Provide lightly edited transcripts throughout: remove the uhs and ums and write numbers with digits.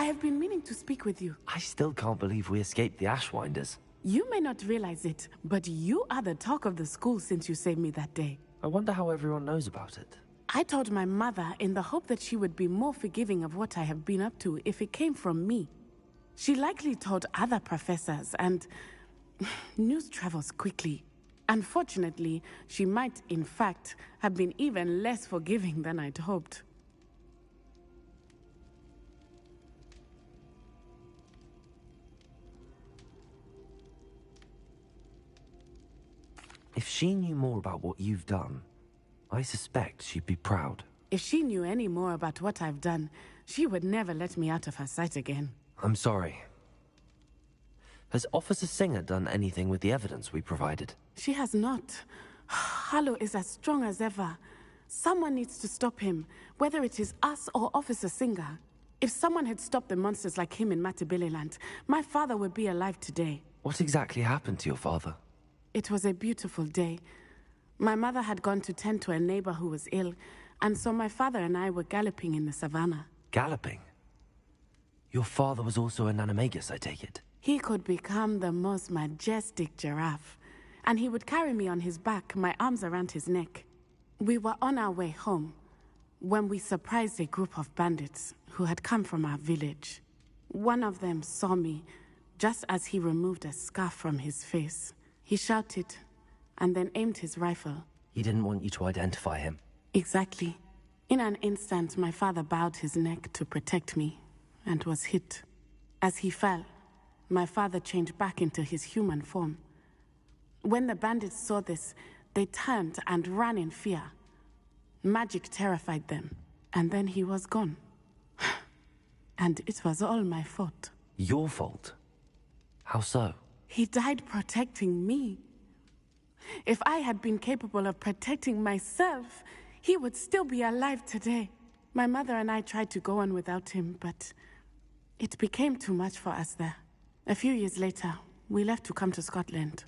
have been meaning to speak with you. I still can't believe we escaped the Ashwinders. You may not realize it, but you are the talk of the school since you saved me that day. I wonder how everyone knows about it. I told my mother in the hope that she would be more forgiving of what I have been up to if it came from me. She likely told other professors, and news travels quickly. Unfortunately, she might, in fact, have been even less forgiving than I'd hoped. If she knew more about what you've done, I suspect she'd be proud. If she knew any more about what I've done, she would never let me out of her sight again. I'm sorry. Has Officer Singer done anything with the evidence we provided? She has not. Harlow is as strong as ever. Someone needs to stop him, whether it is us or Officer Singer. If someone had stopped the monsters like him in Matabeleland, my father would be alive today. What exactly happened to your father? It was a beautiful day. My mother had gone to tend to a neighbor who was ill, and so my father and I were galloping in the savannah. Galloping? Your father was also an animagus, I take it? He could become the most majestic giraffe, and he would carry me on his back, my arms around his neck. We were on our way home when we surprised a group of bandits who had come from our village. One of them saw me just as he removed a scarf from his face. He shouted and then aimed his rifle. He didn't want you to identify him. Exactly. In an instant, my father bowed his neck to protect me and was hit. As he fell, my father changed back into his human form. When the bandits saw this, they turned and ran in fear. Magic terrified them, and then he was gone. And it was all my fault. Your fault? How so? He died protecting me. If I had been capable of protecting myself, he would still be alive today. My mother and I tried to go on without him, but it became too much for us there. A few years later, we left to come to Scotland.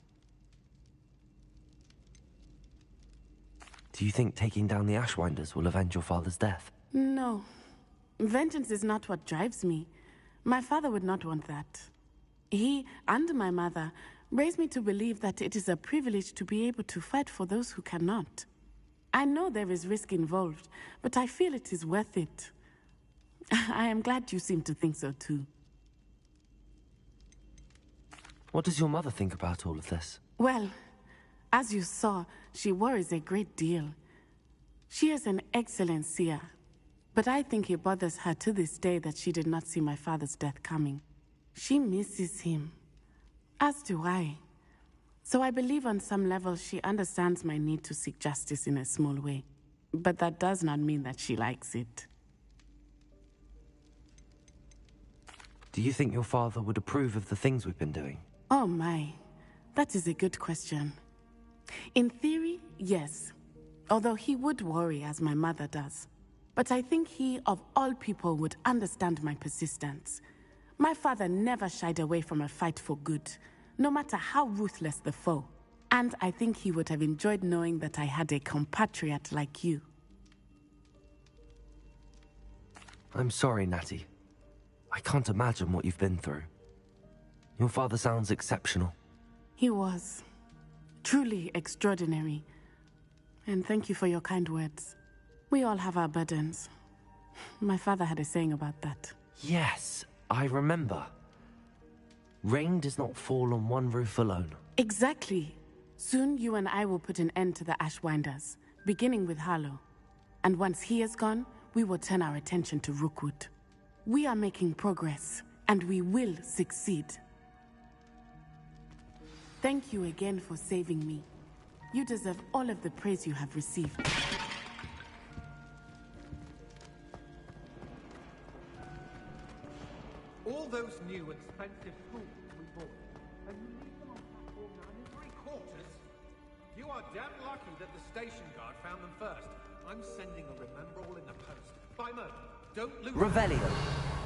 Do you think taking down the Ashwinders will avenge your father's death? No. Vengeance is not what drives me. My father would not want that. He and my mother raised me to believe that it is a privilege to be able to fight for those who cannot. I know there is risk involved, but I feel it is worth it. I am glad you seem to think so too. What does your mother think about all of this? Well, as you saw, she worries a great deal. She is an excellent seer, but I think it bothers her to this day that she did not see my father's death coming. She misses him, as do I. So I believe on some level she understands my need to seek justice in a small way. But that does not mean that she likes it. Do you think your father would approve of the things we've been doing? Oh my, that is a good question. In theory, yes. Although he would worry as my mother does. But I think he, of all people, would understand my persistence. My father never shied away from a fight for good, no matter how ruthless the foe. And I think he would have enjoyed knowing that I had a compatriot like you. I'm sorry, Natty. I can't imagine what you've been through. Your father sounds exceptional. He was. Truly extraordinary. And thank you for your kind words. We all have our burdens. My father had a saying about that. Yes, I remember. Rain does not fall on one roof alone. Exactly. Soon you and I will put an end to the Ashwinders, beginning with Harlow. And once he is gone, we will turn our attention to Rookwood. We are making progress, and we will succeed. Thank you again for saving me. You deserve all of the praise you have received. All those new expensive tools we bought, and you leave them on platform 9 in 3/4? You are damn lucky that the station guard found them first. I'm sending a remember all in the post. By murder, don't lose. Revelio.